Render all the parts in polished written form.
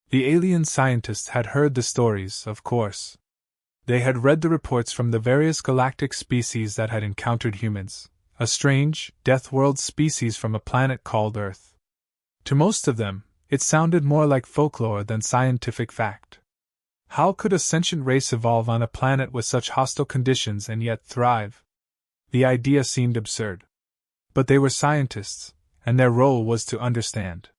The alien scientists had heard the stories, of course. They had read the reports from the various galactic species that had encountered humans, a strange, Deathworld species from a planet called Earth. To most of them, it sounded more like folklore than scientific fact. How could a sentient race evolve on a planet with such hostile conditions and yet thrive? The idea seemed absurd. But they were scientists, and their role was to understand.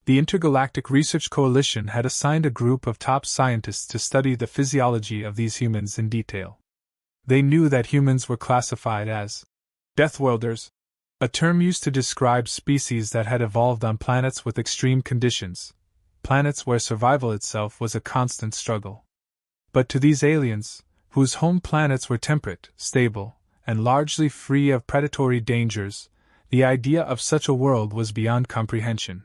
The Intergalactic Research Coalition had assigned a group of top scientists to study the physiology of these humans in detail. They knew that humans were classified as Deathworlders, a term used to describe species that had evolved on planets with extreme conditions, planets where survival itself was a constant struggle. But to these aliens, whose home planets were temperate, stable, and largely free of predatory dangers, the idea of such a world was beyond comprehension.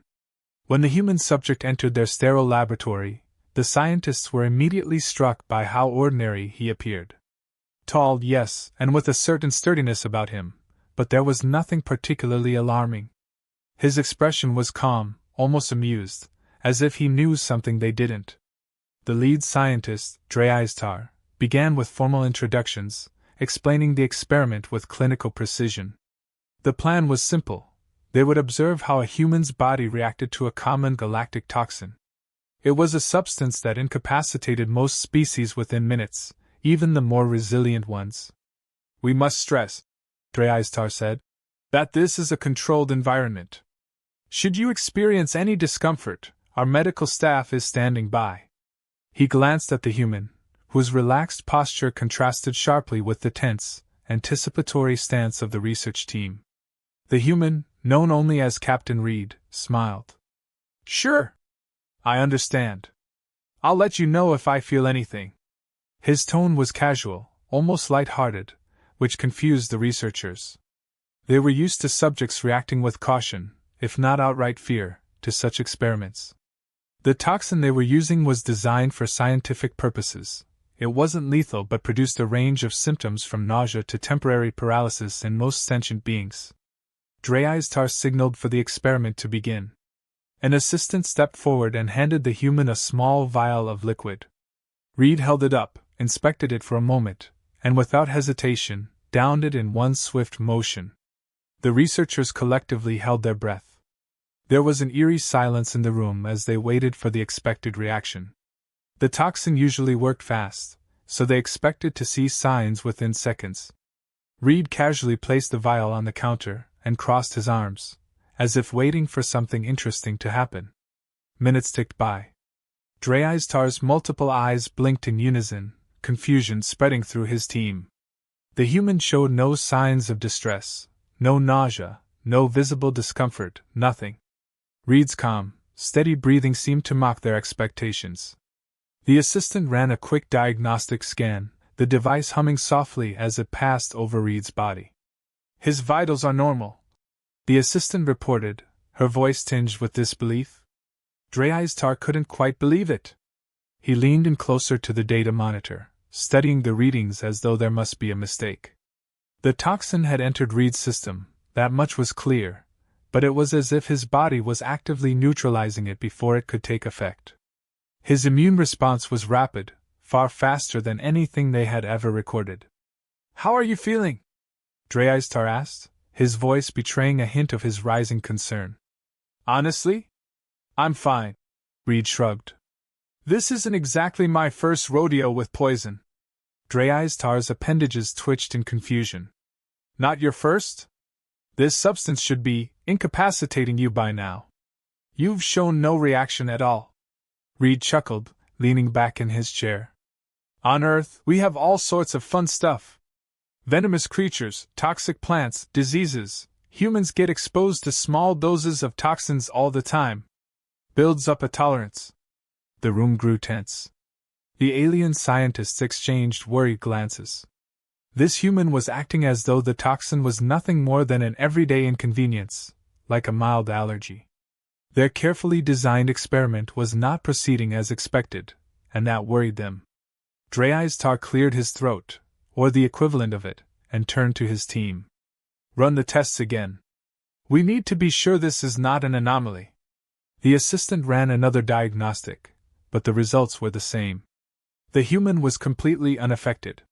When the human subject entered their sterile laboratory, the scientists were immediately struck by how ordinary he appeared. Tall, yes, and with a certain sturdiness about him, but there was nothing particularly alarming. His expression was calm, almost amused, as if he knew something they didn't. The lead scientist, Drear, began with formal introductions, explaining the experiment with clinical precision. The plan was simple. They would observe how a human's body reacted to a common galactic toxin. It was a substance that incapacitated most species within minutes, even the more resilient ones. "We must stress," Drear said, "that this is a controlled environment. Should you experience any discomfort, our medical staff is standing by." He glanced at the human, whose relaxed posture contrasted sharply with the tense, anticipatory stance of the research team. The human, known only as Captain Reed, smiled. "Sure. I understand. I'll let you know if I feel anything." His tone was casual, almost light-hearted, which confused the researchers. They were used to subjects reacting with caution, if not outright fear, to such experiments. The toxin they were using was designed for scientific purposes. It wasn't lethal but produced a range of symptoms from nausea to temporary paralysis in most sentient beings. Drear signaled for the experiment to begin. An assistant stepped forward and handed the human a small vial of liquid. Reed held it up, inspected it for a moment, and without hesitation, downed it in one swift motion. The researchers collectively held their breath. There was an eerie silence in the room as they waited for the expected reaction. The toxin usually worked fast, so they expected to see signs within seconds. Reed casually placed the vial on the counter and crossed his arms, as if waiting for something interesting to happen. Minutes ticked by. Drear's multiple eyes blinked in unison, confusion spreading through his team. The human showed no signs of distress, no nausea, no visible discomfort, nothing. Reed's calm, steady breathing seemed to mock their expectations. The assistant ran a quick diagnostic scan, the device humming softly as it passed over Reed's body. "His vitals are normal," the assistant reported, her voice tinged with disbelief. Drear couldn't quite believe it. He leaned in closer to the data monitor, studying the readings as though there must be a mistake. The toxin had entered Reed's system, that much was clear, but it was as if his body was actively neutralizing it before it could take effect. His immune response was rapid, far faster than anything they had ever recorded. "How are you feeling?" Drear asked, his voice betraying a hint of his rising concern. "Honestly? I'm fine," Reed shrugged. "This isn't exactly my first rodeo with poison." Drear's appendages twitched in confusion. "Not your first? This substance should be incapacitating you by now. You've shown no reaction at all." Reed chuckled, leaning back in his chair. "On Earth, we have all sorts of fun stuff. Venomous creatures, toxic plants, diseases. Humans get exposed to small doses of toxins all the time. Builds up a tolerance." The room grew tense. The alien scientists exchanged worried glances. This human was acting as though the toxin was nothing more than an everyday inconvenience, like a mild allergy. Their carefully designed experiment was not proceeding as expected, and that worried them. Drear cleared his throat, or the equivalent of it, and turned to his team. "Run the tests again. We need to be sure this is not an anomaly." The assistant ran another diagnostic, but the results were the same. The human was completely unaffected.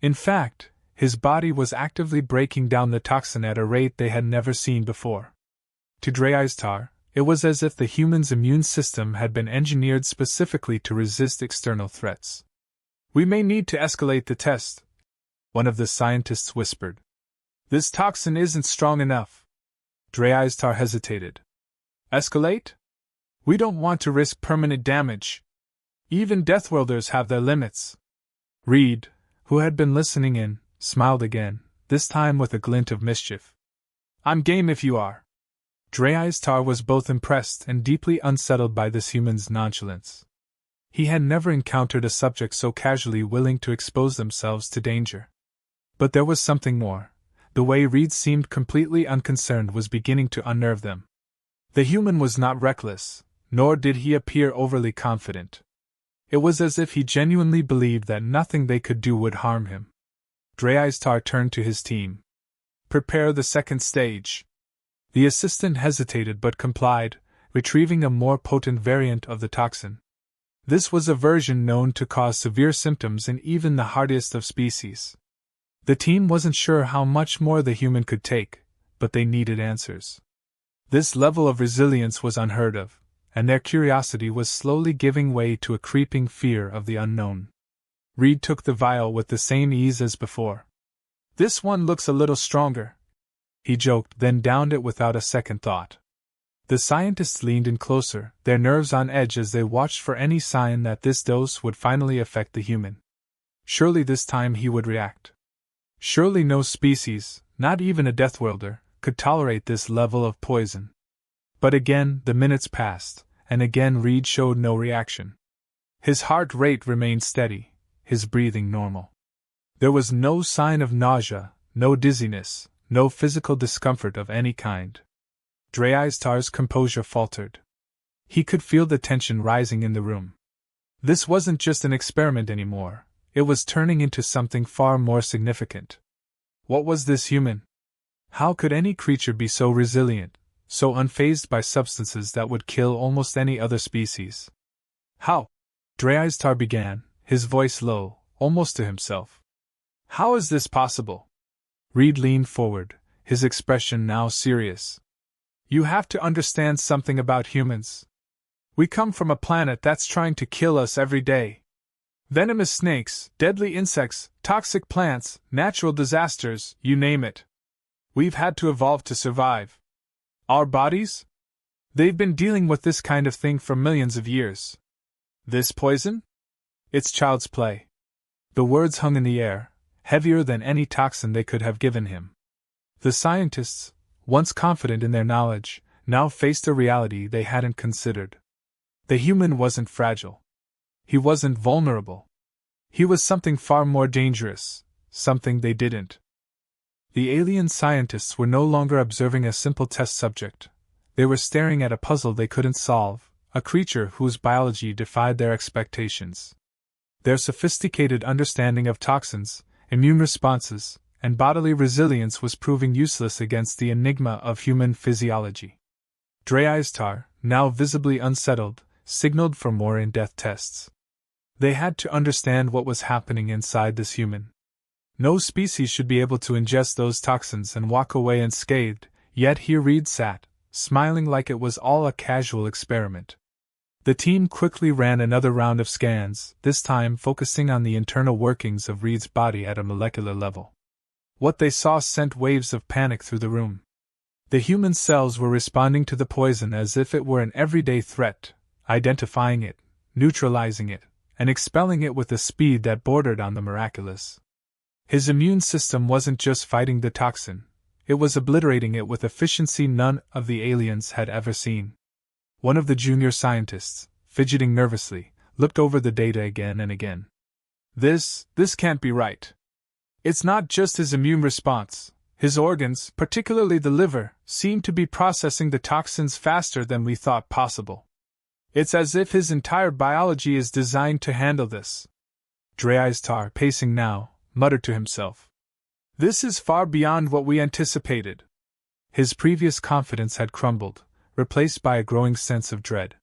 In fact, his body was actively breaking down the toxin at a rate they had never seen before. To Drear, it was as if the human's immune system had been engineered specifically to resist external threats. "We may need to escalate the test," one of the scientists whispered. "This toxin isn't strong enough." Drear hesitated. "Escalate? We don't want to risk permanent damage. Even Deathworlders have their limits." Reed, who had been listening in, smiled again, this time with a glint of mischief. "I'm game if you are." Drear was both impressed and deeply unsettled by this human's nonchalance. He had never encountered a subject so casually willing to expose themselves to danger. But there was something more. The way Reed seemed completely unconcerned was beginning to unnerve them. The human was not reckless, nor did he appear overly confident. It was as if he genuinely believed that nothing they could do would harm him. Drear turned to his team. "Prepare the second stage." The assistant hesitated but complied, retrieving a more potent variant of the toxin. This was a version known to cause severe symptoms in even the hardiest of species. The team wasn't sure how much more the human could take, but they needed answers. This level of resilience was unheard of, and their curiosity was slowly giving way to a creeping fear of the unknown. Reed took the vial with the same ease as before. "This one looks a little stronger," he joked, then downed it without a second thought. The scientists leaned in closer, their nerves on edge as they watched for any sign that this dose would finally affect the human. Surely this time he would react. Surely no species, not even a Deathworlder, could tolerate this level of poison. But again the minutes passed, and again Reed showed no reaction. His heart rate remained steady, his breathing normal. There was no sign of nausea, no dizziness, no physical discomfort of any kind. Drear's composure faltered. He could feel the tension rising in the room. This wasn't just an experiment anymore, it was turning into something far more significant. What was this human? How could any creature be so resilient, so unfazed by substances that would kill almost any other species? "How?" Drear began, his voice low, almost to himself. "How is this possible?" Reed leaned forward, his expression now serious. "You have to understand something about humans. We come from a planet that's trying to kill us every day. Venomous snakes, deadly insects, toxic plants, natural disasters, you name it. We've had to evolve to survive. Our bodies? They've been dealing with this kind of thing for millions of years. This poison? It's child's play." The words hung in the air, heavier than any toxin they could have given him. The scientists, once confident in their knowledge, now faced a reality they hadn't considered. The human wasn't fragile. He wasn't vulnerable. He was something far more dangerous, something they didn't. The alien scientists were no longer observing a simple test subject. They were staring at a puzzle they couldn't solve, a creature whose biology defied their expectations. Their sophisticated understanding of toxins, immune responses, and bodily resilience was proving useless against the enigma of human physiology. Drear, now visibly unsettled, signaled for more in-depth tests. They had to understand what was happening inside this human. No species should be able to ingest those toxins and walk away unscathed, yet here Reed sat, smiling like it was all a casual experiment. The team quickly ran another round of scans, this time focusing on the internal workings of Reed's body at a molecular level. What they saw sent waves of panic through the room. The human cells were responding to the poison as if it were an everyday threat, identifying it, neutralizing it, and expelling it with a speed that bordered on the miraculous. His immune system wasn't just fighting the toxin, it was obliterating it with efficiency none of the aliens had ever seen. One of the junior scientists, fidgeting nervously, looked over the data again and again. This can't be right. It's not just his immune response. His organs, particularly the liver, seem to be processing the toxins faster than we thought possible. It's as if his entire biology is designed to handle this. Drear, pacing now, muttered to himself. This is far beyond what we anticipated. His previous confidence had crumbled, replaced by a growing sense of dread.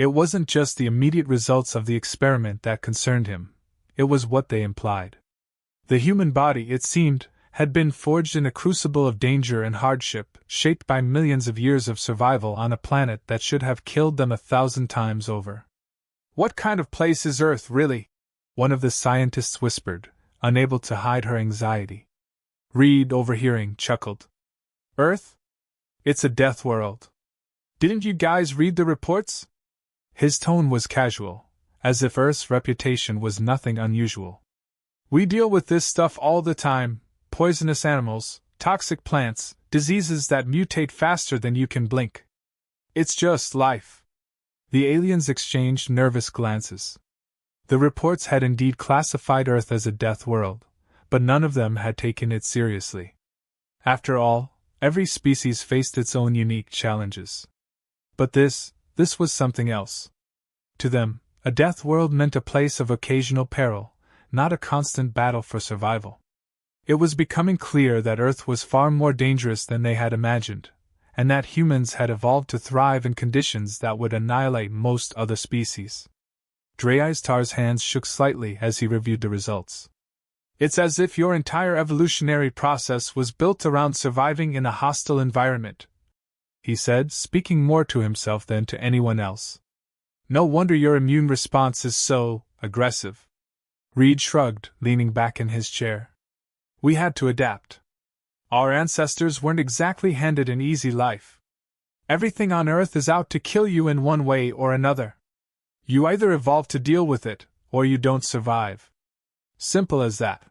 It wasn't just the immediate results of the experiment that concerned him, it was what they implied. The human body, it seemed, had been forged in a crucible of danger and hardship, shaped by millions of years of survival on a planet that should have killed them 1,000 times over. "What kind of place is Earth, really?" one of the scientists whispered, unable to hide her anxiety. Reed, overhearing, chuckled. "Earth? It's a death world. Didn't you guys read the reports?" His tone was casual, as if Earth's reputation was nothing unusual. "We deal with this stuff all the time. Poisonous animals, toxic plants, diseases that mutate faster than you can blink. It's just life." The aliens exchanged nervous glances. The reports had indeed classified Earth as a death world, but none of them had taken it seriously. After all, every species faced its own unique challenges. But this was something else. To them, a death world meant a place of occasional peril, not a constant battle for survival. It was becoming clear that Earth was far more dangerous than they had imagined, and that humans had evolved to thrive in conditions that would annihilate most other species. Drear's hands shook slightly as he reviewed the results. "It's as if your entire evolutionary process was built around surviving in a hostile environment," he said, speaking more to himself than to anyone else. "No wonder your immune response is so aggressive." Reed shrugged, leaning back in his chair. "We had to adapt. Our ancestors weren't exactly handed an easy life. Everything on Earth is out to kill you in one way or another. You either evolve to deal with it, or you don't survive. Simple as that."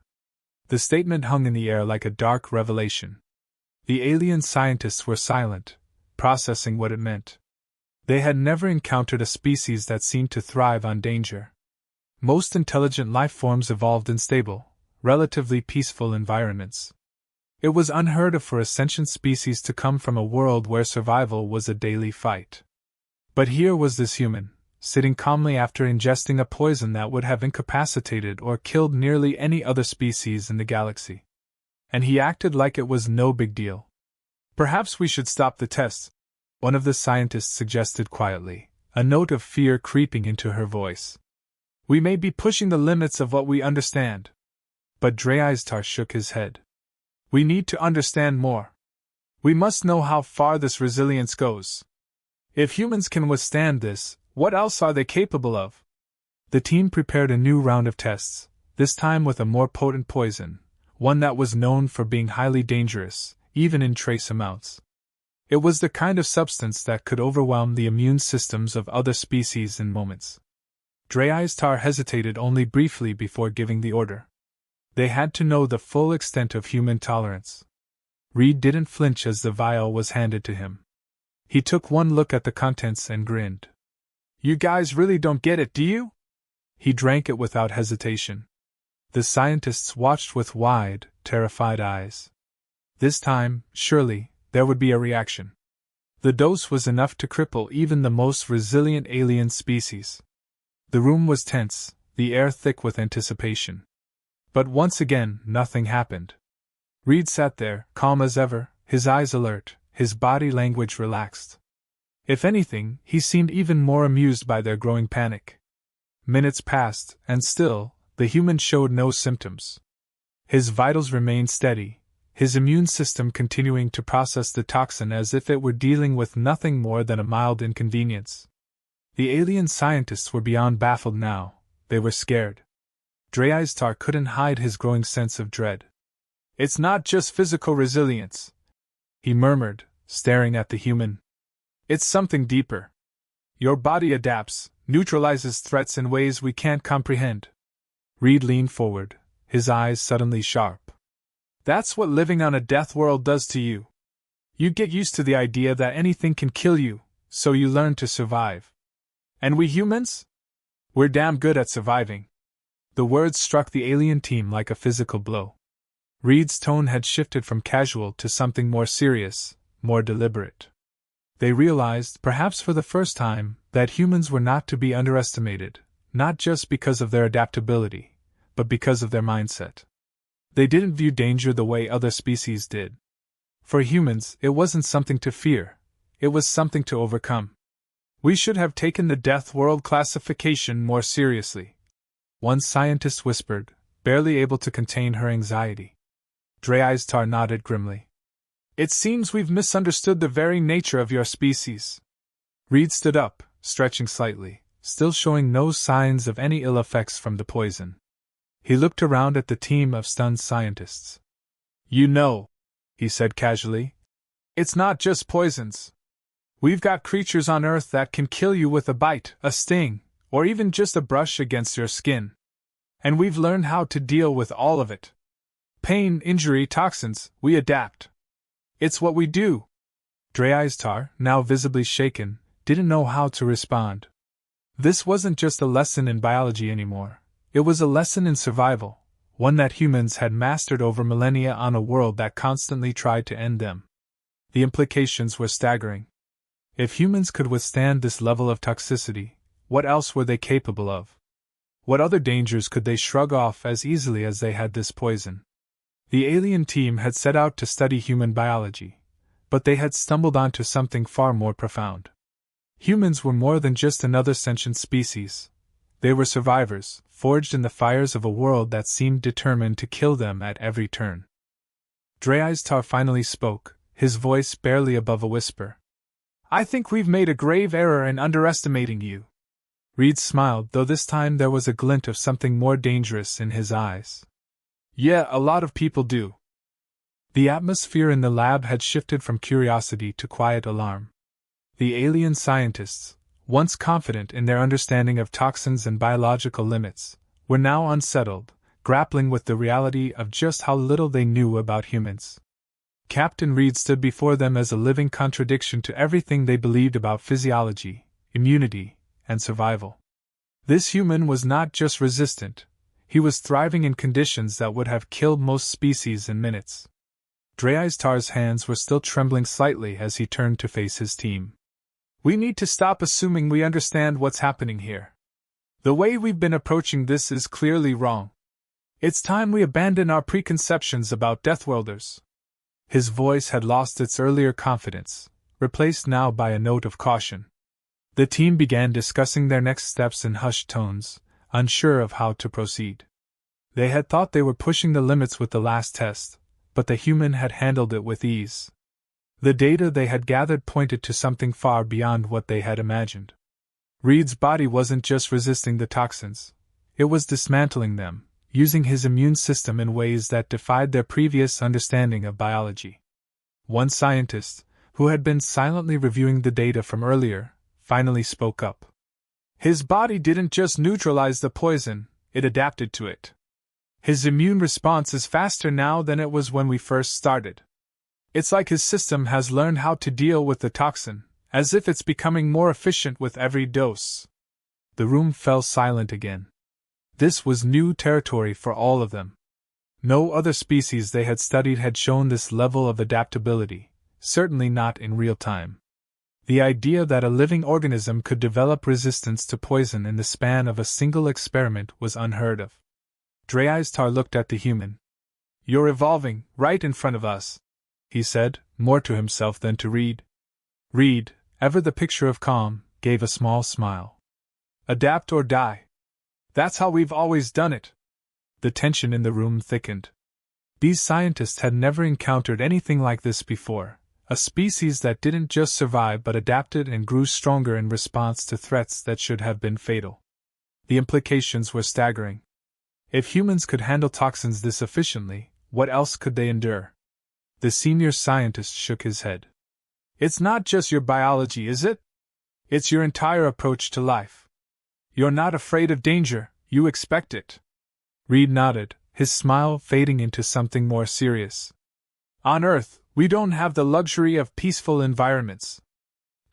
The statement hung in the air like a dark revelation. The alien scientists were silent, processing what it meant. They had never encountered a species that seemed to thrive on danger. Most intelligent life forms evolved in stable, relatively peaceful environments. It was unheard of for a sentient species to come from a world where survival was a daily fight. But here was this human, sitting calmly after ingesting a poison that would have incapacitated or killed nearly any other species in the galaxy. And he acted like it was no big deal. "Perhaps we should stop the test," one of the scientists suggested quietly, a note of fear creeping into her voice. "We may be pushing the limits of what we understand." But Drear shook his head. "We need to understand more. We must know how far this resilience goes. If humans can withstand this, what else are they capable of?" The team prepared a new round of tests, this time with a more potent poison, one that was known for being highly dangerous, even in trace amounts. It was the kind of substance that could overwhelm the immune systems of other species in moments. Drear hesitated only briefly before giving the order. They had to know the full extent of human tolerance. Reed didn't flinch as the vial was handed to him. He took one look at the contents and grinned. "You guys really don't get it, do you?" He drank it without hesitation. The scientists watched with wide, terrified eyes. This time, surely, there would be a reaction. The dose was enough to cripple even the most resilient alien species. The room was tense, the air thick with anticipation. But once again, nothing happened. Reed sat there, calm as ever, his eyes alert, his body language relaxed. If anything, he seemed even more amused by their growing panic. Minutes passed, and still, the human showed no symptoms. His vitals remained steady, his immune system continuing to process the toxin as if it were dealing with nothing more than a mild inconvenience. The alien scientists were beyond baffled now, they were scared. Drear couldn't hide his growing sense of dread. "It's not just physical resilience," he murmured, staring at the human. "It's something deeper. Your body adapts, neutralizes threats in ways we can't comprehend." Reed leaned forward, his eyes suddenly sharp. "That's what living on a death world does to you. You get used to the idea that anything can kill you, so you learn to survive. And we humans? We're damn good at surviving." The words struck the alien team like a physical blow. Reed's tone had shifted from casual to something more serious, more deliberate. They realized, perhaps for the first time, that humans were not to be underestimated, not just because of their adaptability, but because of their mindset. They didn't view danger the way other species did. For humans, it wasn't something to fear, it was something to overcome. We should have taken the Deathworld classification more seriously, one scientist whispered, barely able to contain her anxiety. Drear nodded grimly. It seems we've misunderstood the very nature of your species. Reed stood up, stretching slightly, still showing no signs of any ill effects from the poison. He looked around at the team of stunned scientists. You know, he said casually, it's not just poisons. We've got creatures on Earth that can kill you with a bite, a sting, or even just a brush against your skin. And we've learned how to deal with all of it. Pain, injury, toxins, we adapt. It's what we do. Drear, now visibly shaken, didn't know how to respond. This wasn't just a lesson in biology anymore. It was a lesson in survival, one that humans had mastered over millennia on a world that constantly tried to end them. The implications were staggering. If humans could withstand this level of toxicity, what else were they capable of? What other dangers could they shrug off as easily as they had this poison? The alien team had set out to study human biology, but they had stumbled onto something far more profound. Humans were more than just another sentient species. They were survivors, forged in the fires of a world that seemed determined to kill them at every turn. Drear finally spoke, his voice barely above a whisper. I think we've made a grave error in underestimating you. Reed smiled, though this time there was a glint of something more dangerous in his eyes. Yeah, a lot of people do. The atmosphere in the lab had shifted from curiosity to quiet alarm. The alien scientists, once confident in their understanding of toxins and biological limits, were now unsettled, grappling with the reality of just how little they knew about humans. Captain Reed stood before them as a living contradiction to everything they believed about physiology, immunity, and survival. This human was not just resistant, he was thriving in conditions that would have killed most species in minutes. Drear's hands were still trembling slightly as he turned to face his team. We need to stop assuming we understand what's happening here. The way we've been approaching this is clearly wrong. It's time we abandon our preconceptions about Deathworlders. His voice had lost its earlier confidence, replaced now by a note of caution. The team began discussing their next steps in hushed tones, unsure of how to proceed. They had thought they were pushing the limits with the last test, but the human had handled it with ease. The data they had gathered pointed to something far beyond what they had imagined. Reed's body wasn't just resisting the toxins, it was dismantling them, using his immune system in ways that defied their previous understanding of biology. One scientist, who had been silently reviewing the data from earlier, finally spoke up. His body didn't just neutralize the poison, it adapted to it. His immune response is faster now than it was when we first started. It's like his system has learned how to deal with the toxin, as if it's becoming more efficient with every dose. The room fell silent again. This was new territory for all of them. No other species they had studied had shown this level of adaptability, certainly not in real time. The idea that a living organism could develop resistance to poison in the span of a single experiment was unheard of. Drear looked at the human. You're evolving, right in front of us, he said, more to himself than to Reed. Reed, ever the picture of calm, gave a small smile. Adapt or die. That's how we've always done it. The tension in the room thickened. These scientists had never encountered anything like this before, a species that didn't just survive but adapted and grew stronger in response to threats that should have been fatal. The implications were staggering. If humans could handle toxins this efficiently, what else could they endure? The senior scientist shook his head. It's not just your biology, is it? It's your entire approach to life. You're not afraid of danger, you expect it. Reed nodded, his smile fading into something more serious. On Earth, we don't have the luxury of peaceful environments.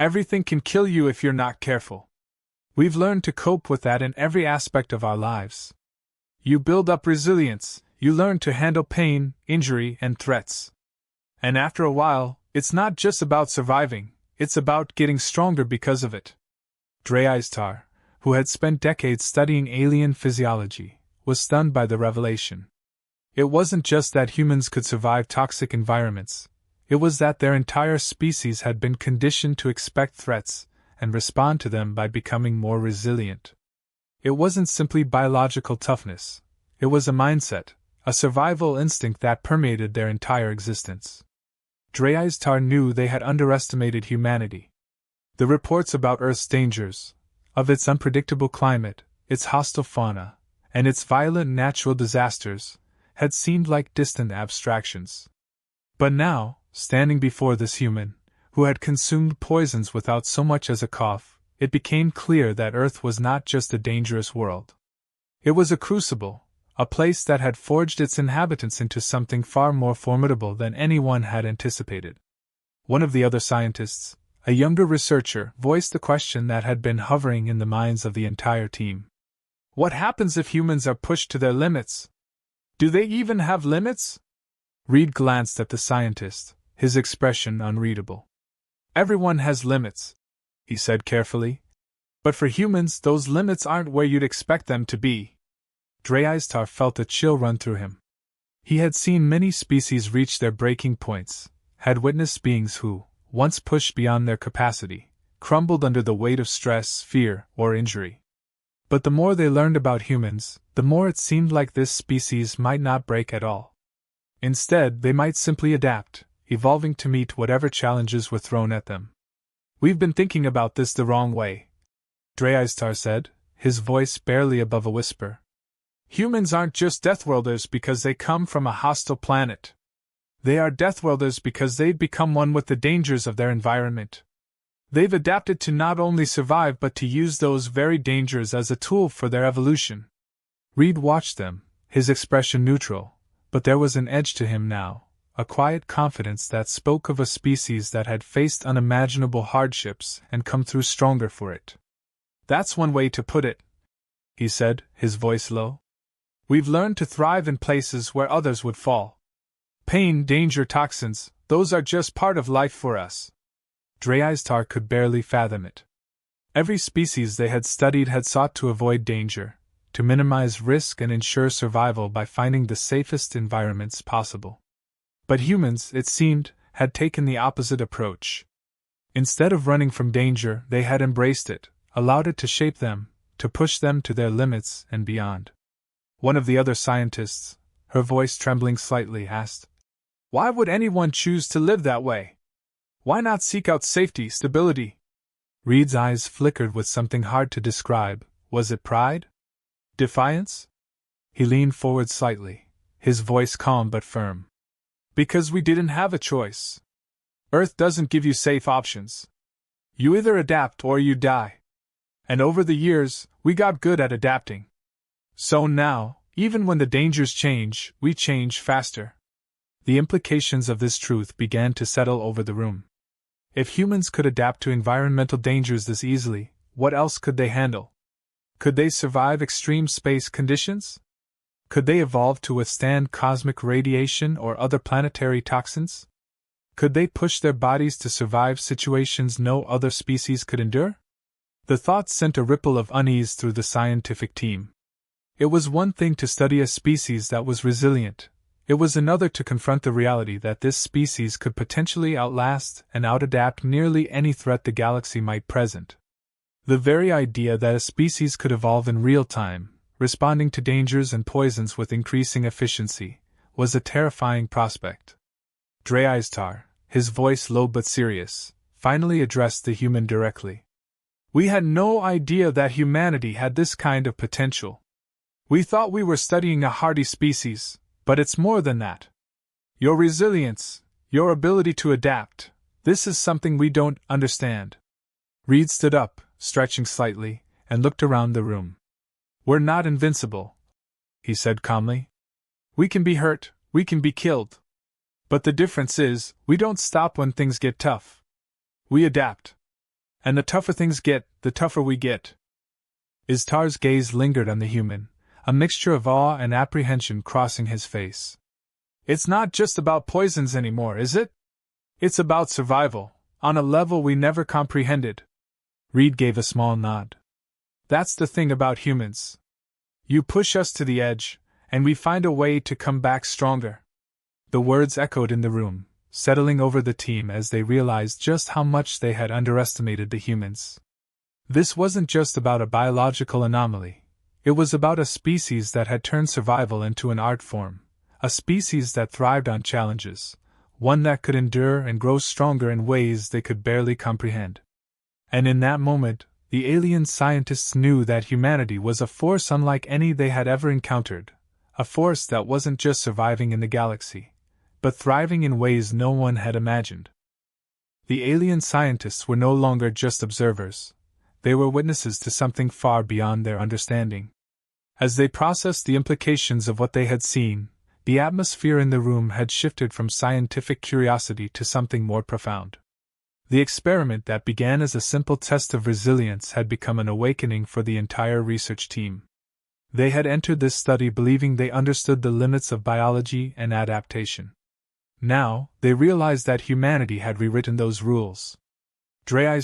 Everything can kill you if you're not careful. We've learned to cope with that in every aspect of our lives. You build up resilience, you learn to handle pain, injury, and threats. And after a while, it's not just about surviving, it's about getting stronger because of it. Drear, who had spent decades studying alien physiology, was stunned by the revelation. It wasn't just that humans could survive toxic environments, it was that their entire species had been conditioned to expect threats, and respond to them by becoming more resilient. It wasn't simply biological toughness, it was a mindset, a survival instinct that permeated their entire existence. Drear knew they had underestimated humanity. The reports about Earth's dangers, of its unpredictable climate, its hostile fauna, and its violent natural disasters, had seemed like distant abstractions. But now, standing before this human, who had consumed poisons without so much as a cough, it became clear that Earth was not just a dangerous world. It was a crucible, a place that had forged its inhabitants into something far more formidable than anyone had anticipated. One of the other scientists, a younger researcher, voiced the question that had been hovering in the minds of the entire team. What happens if humans are pushed to their limits? Do they even have limits? Reed glanced at the scientist, his expression unreadable. Everyone has limits, he said carefully. But for humans, those limits aren't where you'd expect them to be. Drear felt a chill run through him. He had seen many species reach their breaking points, had witnessed beings who, once pushed beyond their capacity, crumbled under the weight of stress, fear, or injury. But the more they learned about humans, the more it seemed like this species might not break at all. Instead, they might simply adapt, evolving to meet whatever challenges were thrown at them. We've been thinking about this the wrong way, Drear said, his voice barely above a whisper. Humans aren't just Deathworlders because they come from a hostile planet. They are Deathworlders because they've become one with the dangers of their environment. They've adapted to not only survive but to use those very dangers as a tool for their evolution. Reed watched them, his expression neutral, but there was an edge to him now, a quiet confidence that spoke of a species that had faced unimaginable hardships and come through stronger for it. That's one way to put it, he said, his voice low. We've learned to thrive in places where others would fall. Pain, danger, toxins, those are just part of life for us. Drear could barely fathom it. Every species they had studied had sought to avoid danger, to minimize risk and ensure survival by finding the safest environments possible. But humans, it seemed, had taken the opposite approach. Instead of running from danger, they had embraced it, allowed it to shape them, to push them to their limits and beyond. One of the other scientists, her voice trembling slightly, asked, "Why would anyone choose to live that way? Why not seek out safety, stability?" Reed's eyes flickered with something hard to describe. Was it pride? Defiance? He leaned forward slightly, his voice calm but firm. Because we didn't have a choice. Earth doesn't give you safe options. You either adapt or you die. And over the years, we got good at adapting. So now, even when the dangers change, we change faster. The implications of this truth began to settle over the room. If humans could adapt to environmental dangers this easily, what else could they handle? Could they survive extreme space conditions? Could they evolve to withstand cosmic radiation or other planetary toxins? Could they push their bodies to survive situations no other species could endure? The thought sent a ripple of unease through the scientific team. It was one thing to study a species that was resilient. It was another to confront the reality that this species could potentially outlast and outadapt nearly any threat the galaxy might present. The very idea that a species could evolve in real time, responding to dangers and poisons with increasing efficiency, was a terrifying prospect. Drear, his voice low but serious, finally addressed the human directly. We had no idea that humanity had this kind of potential. We thought we were studying a hardy species, but it's more than that. Your resilience, your ability to adapt, this is something we don't understand. Reed stood up, stretching slightly, and looked around the room. We're not invincible, he said calmly. We can be hurt, we can be killed. But the difference is, we don't stop when things get tough. We adapt. And the tougher things get, the tougher we get. Istar's gaze lingered on the human, a mixture of awe and apprehension crossing his face. It's not just about poisons anymore, is it? It's about survival, on a level we never comprehended. Reed gave a small nod. That's the thing about humans. You push us to the edge, and we find a way to come back stronger. The words echoed in the room, settling over the team as they realized just how much they had underestimated the humans. This wasn't just about a biological anomaly. It was about a species that had turned survival into an art form, a species that thrived on challenges, one that could endure and grow stronger in ways they could barely comprehend. And in that moment, the alien scientists knew that humanity was a force unlike any they had ever encountered, a force that wasn't just surviving in the galaxy, but thriving in ways no one had imagined. The alien scientists were no longer just observers. They were witnesses to something far beyond their understanding. As they processed the implications of what they had seen, the atmosphere in the room had shifted from scientific curiosity to something more profound. The experiment that began as a simple test of resilience had become an awakening for the entire research team. They had entered this study believing they understood the limits of biology and adaptation. Now, they realized that humanity had rewritten those rules. Drear,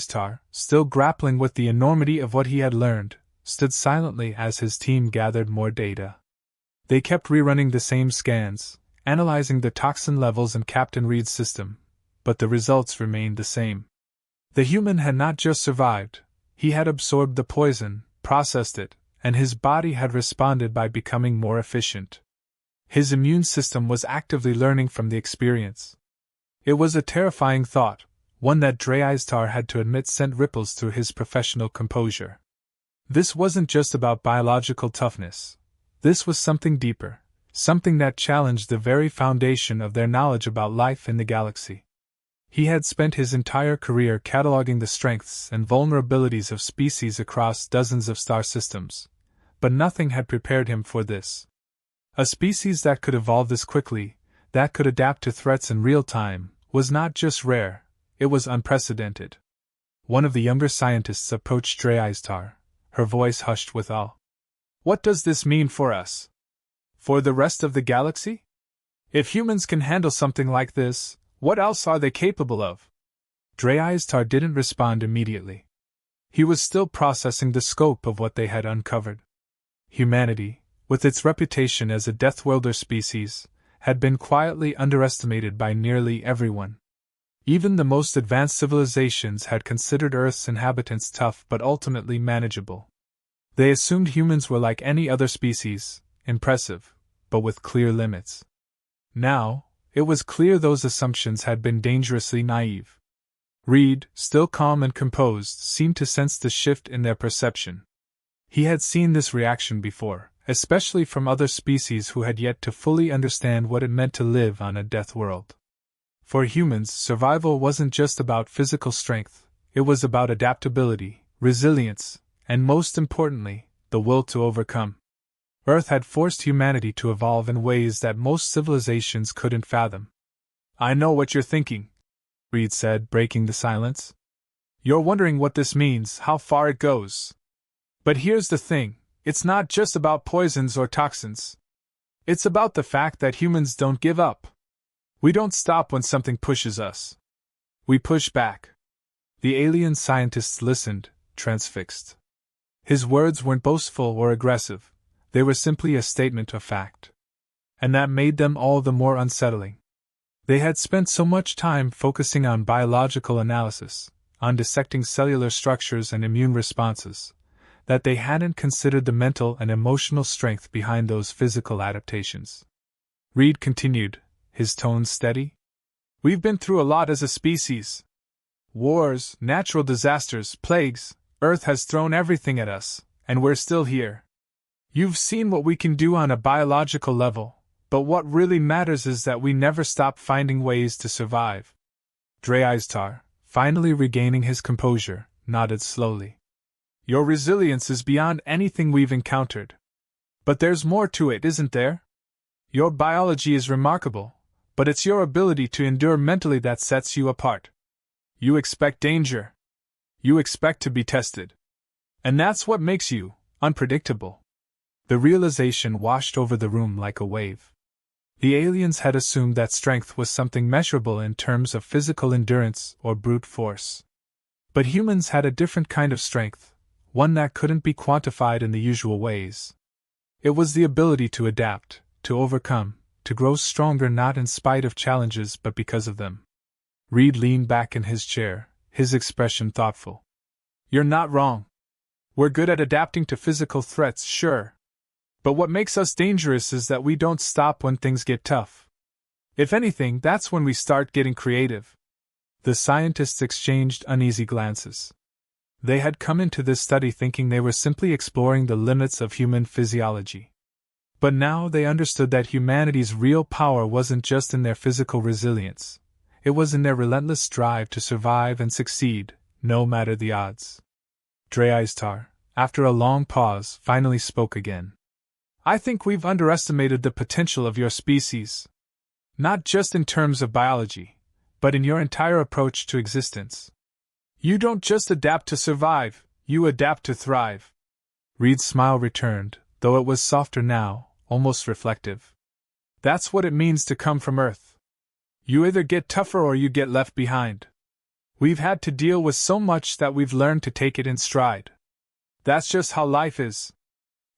still grappling with the enormity of what he had learned, stood silently as his team gathered more data. They kept rerunning the same scans, analyzing the toxin levels in Captain Reed's system, but the results remained the same. The human had not just survived, he had absorbed the poison, processed it, and his body had responded by becoming more efficient. His immune system was actively learning from the experience. It was a terrifying thought, one that Drear had to admit sent ripples through his professional composure. This wasn't just about biological toughness. This was something deeper, something that challenged the very foundation of their knowledge about life in the galaxy. He had spent his entire career cataloging the strengths and vulnerabilities of species across dozens of star systems, but nothing had prepared him for this. A species that could evolve this quickly, that could adapt to threats in real time, was not just rare, it was unprecedented. One of the younger scientists approached Drear, her voice hushed with awe. "What does this mean for us? For the rest of the galaxy? If humans can handle something like this, what else are they capable of?" Drear didn't respond immediately. He was still processing the scope of what they had uncovered. Humanity, with its reputation as a Deathworlder species, had been quietly underestimated by nearly everyone. Even the most advanced civilizations had considered Earth's inhabitants tough but ultimately manageable. They assumed humans were like any other species, impressive, but with clear limits. Now, it was clear those assumptions had been dangerously naive. Reed, still calm and composed, seemed to sense the shift in their perception. He had seen this reaction before, especially from other species who had yet to fully understand what it meant to live on a death world. For humans, survival wasn't just about physical strength, it was about adaptability, resilience, and most importantly, the will to overcome. Earth had forced humanity to evolve in ways that most civilizations couldn't fathom. "I know what you're thinking," Reed said, breaking the silence. "You're wondering what this means, how far it goes. But here's the thing, it's not just about poisons or toxins. It's about the fact that humans don't give up. We don't stop when something pushes us. We push back." The alien scientists listened, transfixed. His words weren't boastful or aggressive, they were simply a statement of fact. And that made them all the more unsettling. They had spent so much time focusing on biological analysis, on dissecting cellular structures and immune responses, that they hadn't considered the mental and emotional strength behind those physical adaptations. Reed continued, his tone steady. "We've been through a lot as a species. Wars, natural disasters, plagues, Earth has thrown everything at us, and we're still here. You've seen what we can do on a biological level, but what really matters is that we never stop finding ways to survive." Drear, finally regaining his composure, nodded slowly. "Your resilience is beyond anything we've encountered. But there's more to it, isn't there? Your biology is remarkable, but it's your ability to endure mentally that sets you apart. You expect danger. You expect to be tested. And that's what makes you unpredictable." The realization washed over the room like a wave. The aliens had assumed that strength was something measurable in terms of physical endurance or brute force. But humans had a different kind of strength, one that couldn't be quantified in the usual ways. It was the ability to adapt, to overcome, to grow stronger not in spite of challenges but because of them. Reed leaned back in his chair, his expression thoughtful. "You're not wrong," We're good at adapting to physical threats, sure. But what makes us dangerous is that we don't stop when things get tough. If anything, that's when we start getting creative." The scientists exchanged uneasy glances. They had come into this study thinking they were simply exploring the limits of human physiology. But now they understood that humanity's real power wasn't just in their physical resilience. It was in their relentless drive to survive and succeed, no matter the odds. Drear, after a long pause, finally spoke again. "I think we've underestimated the potential of your species. Not just in terms of biology, but in your entire approach to existence. You don't just adapt to survive, you adapt to thrive." Reed's smile returned, though it was softer now, almost reflective. "That's what it means to come from Earth. You either get tougher or you get left behind. We've had to deal with so much that we've learned to take it in stride. That's just how life is."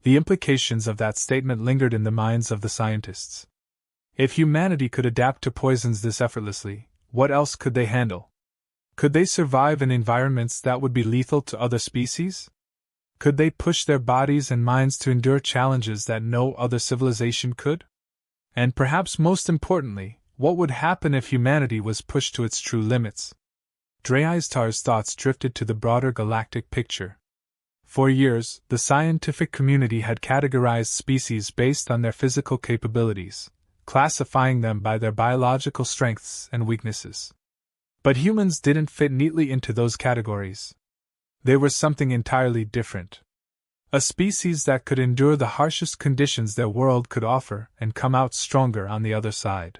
The implications of that statement lingered in the minds of the scientists. If humanity could adapt to poisons this effortlessly, what else could they handle? Could they survive in environments that would be lethal to other species? Could they push their bodies and minds to endure challenges that no other civilization could? And perhaps most importantly, what would happen if humanity was pushed to its true limits? Drear's thoughts drifted to the broader galactic picture. For years, the scientific community had categorized species based on their physical capabilities, classifying them by their biological strengths and weaknesses. But humans didn't fit neatly into those categories. They were something entirely different. A species that could endure the harshest conditions their world could offer and come out stronger on the other side.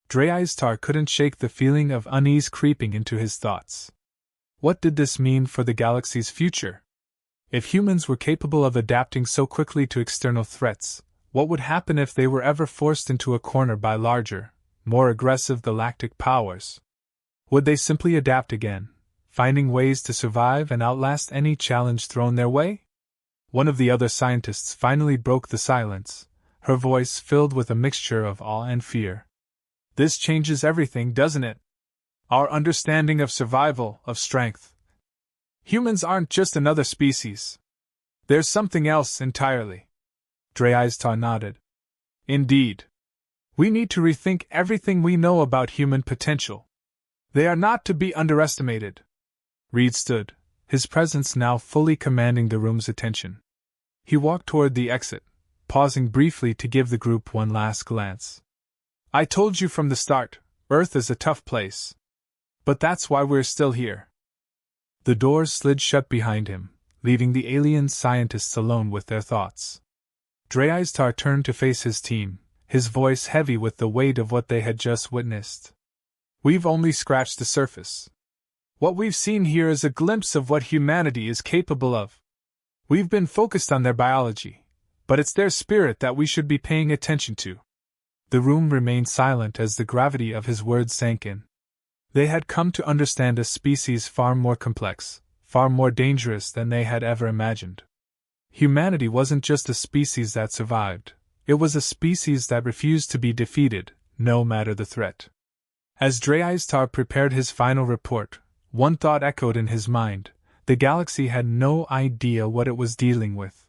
Drear couldn't shake the feeling of unease creeping into his thoughts. What did this mean for the galaxy's future? If humans were capable of adapting so quickly to external threats, what would happen if they were ever forced into a corner by larger, more aggressive galactic powers? Would they simply adapt again, finding ways to survive and outlast any challenge thrown their way? One of the other scientists finally broke the silence, her voice filled with a mixture of awe and fear. "This changes everything, doesn't it? Our understanding of survival, of strength. Humans aren't just another species. There's something else entirely." Drear nodded. "Indeed. We need to rethink everything we know about human potential. They are not to be underestimated." Reed stood, his presence now fully commanding the room's attention. He walked toward the exit, pausing briefly to give the group one last glance. "I told you from the start, Earth is a tough place. But that's why we're still here." The doors slid shut behind him, leaving the alien scientists alone with their thoughts. Drear turned to face his team, his voice heavy with the weight of what they had just witnessed. "We've only scratched the surface. What we've seen here is a glimpse of what humanity is capable of. We've been focused on their biology, but it's their spirit that we should be paying attention to." The room remained silent as the gravity of his words sank in. They had come to understand a species far more complex, far more dangerous than they had ever imagined. Humanity wasn't just a species that survived, it was a species that refused to be defeated, no matter the threat. As Drear prepared his final report, one thought echoed in his mind: the galaxy had no idea what it was dealing with.